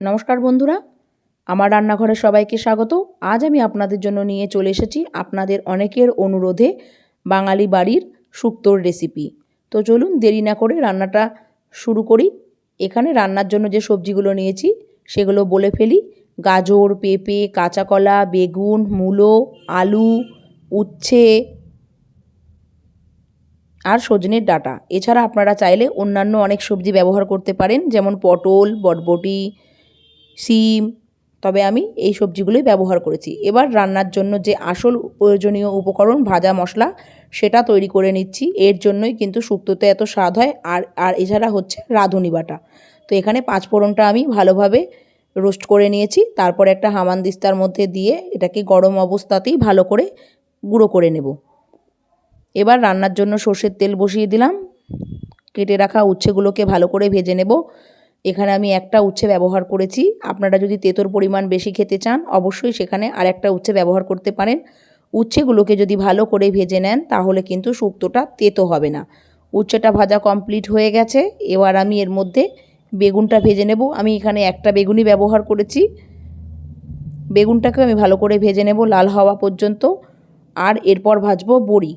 নমস্কার বন্ধুরা, আমার রান্নাঘরে সবাইকে স্বাগত। আজ আমি আপনাদের জন্য নিয়ে চলে এসেছি আপনাদের অনেকের অনুরোধে বাঙালি বাড়ির শুক্তোর রেসিপি। তো চলুন দেরি না করে রান্নাটা শুরু করি। এখানে রান্নার জন্য যে সবজিগুলো নিয়েছি সেগুলো বলে ফেলি। গাজর, পেঁপে, কাঁচা কলা, বেগুন, মূলো, আলু, উচ্ছে আর সজনের ডাঁটা। এছাড়া আপনারা চাইলে অন্যান্য অনেক সবজি ব্যবহার করতে পারেন, যেমন পটল, বরবটি, শিম। তবে আমি এই সবজিগুলোই ব্যবহার করেছি। এবার রান্নার জন্য যে আসল প্রয়োজনীয় উপকরণ ভাজা মশলা সেটা তৈরি করে নিচ্ছি। এর জন্যই কিন্তু শুক্তোতে এত স্বাদ হয়। আর এছাড়া হচ্ছে রাঁধুনি বাটা। তো এখানে পাঁচফোড়নটা আমি ভালোভাবে রোস্ট করে নিয়েছি। তারপর একটা হামানদিস্তার মধ্যে দিয়ে এটাকে গরম অবস্থাতেই ভালো করে গুঁড়ো করে নেব। এবার রান্নার জন্য সর্ষের তেল বসিয়ে দিলাম। কেটে রাখা উচ্ছেগুলোকে ভালো করে ভেজে নেব। এখানে আমি একটা উচ্ছে ব্যবহার করেছি। আপনারা যদি তেঁতোর পরিমাণ বেশি খেতে চান অবশ্যই সেখানে আরেকটা উচ্ছে ব্যবহার করতে পারেন। উচ্ছেগুলোকে যদি ভালো করে ভেজে নেন তাহলে কিন্তু শুক্তোটা তেঁতো হবে না। উচ্ছেটা ভাজা কমপ্লিট হয়ে গেছে। এবার আমি এর মধ্যে বেগুনটা ভেজে নেব। আমি এখানে একটা বেগুনই ব্যবহার করেছি। বেগুনটাকে আমি ভালো করে ভেজে নেব লাল হওয়া পর্যন্ত। আর এরপর ভাজবো বড়ি।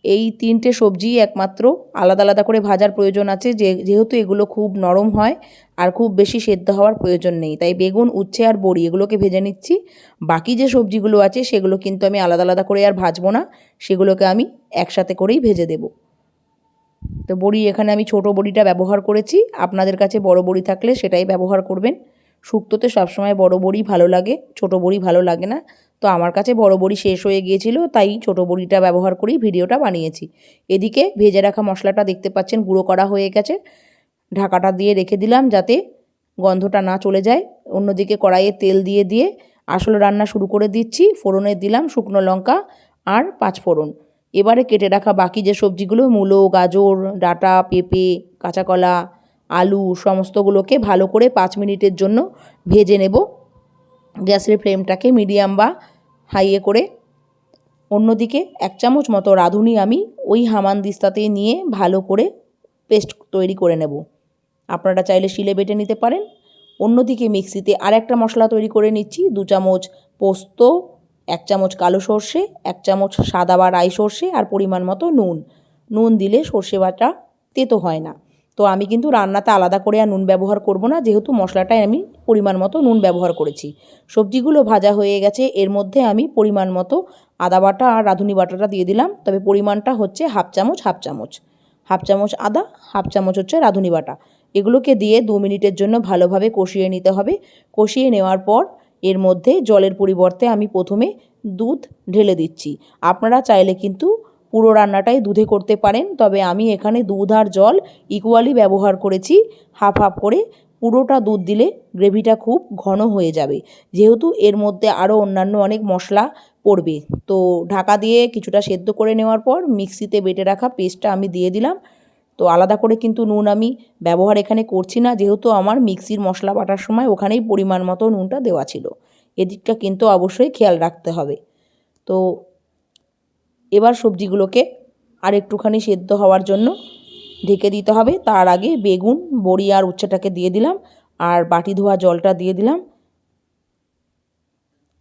এই তিনটে সবজি একমাত্র আলাদা আলাদা করে ভাজার প্রয়োজন আছে, যেহেতু এগুলো খুব নরম হয় আর খুব বেশি সেদ্ধ হওয়ার প্রয়োজন নেই। তাই বেগুন, উচ্ছে আর বড়ি এগুলোকে ভেজে নিচ্ছি। বাকি যে সবজিগুলো আছে সেগুলো কিন্তু আমি আলাদা আলাদা করে আর ভাজবো না, সেগুলোকে আমি একসাথে করেই ভেজে দেব। তো বড়ি এখানে আমি ছোট বড়িটা ব্যবহার করেছি। আপনাদের কাছে বড় বড়ি থাকলে সেটাই ব্যবহার করবেন। শুক্তোতে সবসময় বড় বড়ি ভালো লাগে, ছোট বড়ি ভালো লাগে না। তো আমার কাছে বড় বড়ি শেষ হয়ে গিয়েছিল, তাই ছোট বড়িটা ব্যবহার করেই ভিডিওটা বানিয়েছি। এদিকে ভেজে রাখা মশলাটা দেখতে পাচ্ছেন গুঁড়ো করা হয়ে গেছে। ঢাকাটা দিয়ে রেখে দিলাম যাতে গন্ধটা না চলে যায়। অন্যদিকে কড়াইয়ে তেল দিয়ে আসল রান্না শুরু করে দিচ্ছি। ফোড়নে দিলাম শুকনো লঙ্কা আর পাঁচফোড়ন। এবারে কেটে রাখা বাকি যে সবজিগুলো মূলো, গাজর, ডাঁটা, পেঁপে, কাঁচা কলা, আলু সমস্তগুলোকে ভালো করে 5 মিনিটের জন্য ভেজে নেব। গ্যাসের ফ্লেমটাকে মিডিয়াম বা হাইয়ে করে। অন্যদিকে 1 চামচ মতো রাঁধুনি আমি ওই হামানদিস্তাতে নিয়ে ভালো করে পেস্ট তৈরি করে নেব। আপনারা চাইলে শিলে বেটে নিতে পারেন। অন্যদিকে মিক্সিতে আরেকটা মশলা তৈরি করে নিচ্ছি। 2 চামচ পোস্ত, 1 চামচ কালো সর্ষে, 1 চামচ সাদা বা রাই সর্ষে আর পরিমাণ মতো নুন। নুন দিলে সর্ষে বাটা তেতো হয় না। তো আমি কিন্তু রান্নাতে আলাদা করে আর নুন ব্যবহার করব না, যেহেতু মশলাটায় আমি পরিমাণ মতো নুন ব্যবহার করেছি। সবজিগুলো ভাজা হয়ে গেছে। এর মধ্যে আমি পরিমাণ মতো আদা বাটা আর রাঁধুনি বাটাটা দিয়ে দিলাম। তবে পরিমাণটা হচ্ছে হাফ চামচ হাফ চামচ আদা, হাফ চামচ হচ্ছে রাঁধুনি বাটা। এগুলোকে দিয়ে 2 মিনিটের জন্য ভালোভাবে কষিয়ে নিতে হবে। কষিয়ে নেওয়ার পর এর মধ্যে জলের পরিবর্তে আমি প্রথমে দুধ ঢেলে দিচ্ছি। আপনারা চাইলে কিন্তু পুরো রান্নাটাই দুধে করতে পারেন, তবে আমি এখানে দুধ আর জল ইকুয়ালি ব্যবহার করেছি। হাফ হাফ করে পুরোটা দুধ দিলে গ্রেভিটা খুব ঘন হয়ে যাবে, যেহেতু এর মধ্যে আরও অন্যান্য অনেক মশলা পড়বে। তো ঢাকা দিয়ে কিছুটা সেদ্ধ করে নেওয়ার পর মিক্সিতে বেটে রাখা পেস্টটা আমি দিয়ে দিলাম। তো আলাদা করে কিন্তু নুন আমি ব্যবহার এখানে করছি না, যেহেতু আমার মিক্সির মশলা বাটার সময় ওখানেই পরিমাণ মতো নুনটা দেওয়া ছিল। এদিকটা কিন্তু অবশ্যই খেয়াল রাখতে হবে। তো এবার সবজিগুলোকে আর একটুখানি সেদ্ধ হওয়ার জন্য ঢেকে দিতে হবে। তার আগে বেগুন, বড়ি আর উচ্ছেটাকে দিয়ে দিলাম আর বাটি ধোয়া জলটা দিয়ে দিলাম।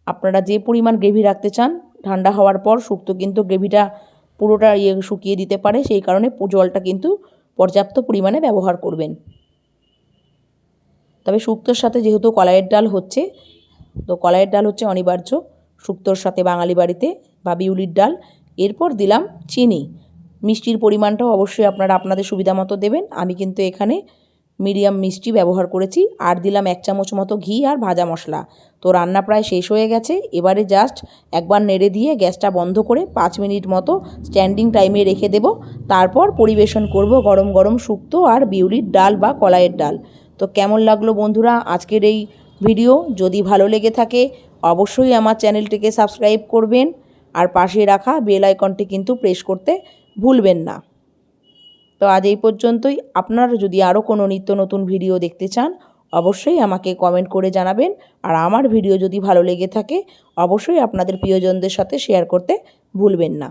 আপনারা যে পরিমাণ গ্রেভি রাখতে চান, ঠান্ডা হওয়ার পর শুক্তো কিন্তু গ্রেভিটা পুরোটা শুকিয়ে দিতে পারে, সেই কারণে জলটা কিন্তু পর্যাপ্ত পরিমাণে ব্যবহার করবেন। তবে শুক্তোর সাথে যেহেতু কলাইয়ের ডাল হচ্ছে, তো কলাইয়ের ডাল হচ্ছে অনিবার্য শুক্তোর সাথে বাঙালি বাড়িতে, বা বিউলির ডাল। এরপর দিলাম চিনি। মিষ্টির পরিমাণটাও অবশ্যই আপনারা আপনাদের সুবিধা মতো দেবেন। আমি কিন্তু এখানে মিডিয়াম মিষ্টি ব্যবহার করেছি। আর দিলাম 1 চামচ মতো ঘি আর ভাজা মশলা। তো রান্না প্রায় শেষ হয়ে গেছে। এবারে জাস্ট একবার নেড়ে দিয়ে গ্যাসটা বন্ধ করে 5 মিনিট মতো স্ট্যান্ডিং টাইমে রেখে দেব। তারপর পরিবেশন করব গরম গরম শুক্তো আর বিউলির ডাল বা কলাইয়ের ডাল। তো কেমন লাগলো বন্ধুরা আজকের এই ভিডিও? যদি ভালো লেগে থাকে অবশ্যই আমার চ্যানেলটিকে সাবস্ক্রাইব করবেন আর পাশে রাখা বেল আইকনটি কিন্তু প্রেস করতে ভুলবেন না। তো আজ এই পর্যন্তই। আপনারা যদি আরও কোনো নিত্য নতুন ভিডিও দেখতে চান অবশ্যই আমাকে কমেন্ট করে জানাবেন। আর আমার ভিডিও যদি ভালো লেগে থাকে অবশ্যই আপনাদের প্রিয়জনদের সাথে শেয়ার করতে ভুলবেন না।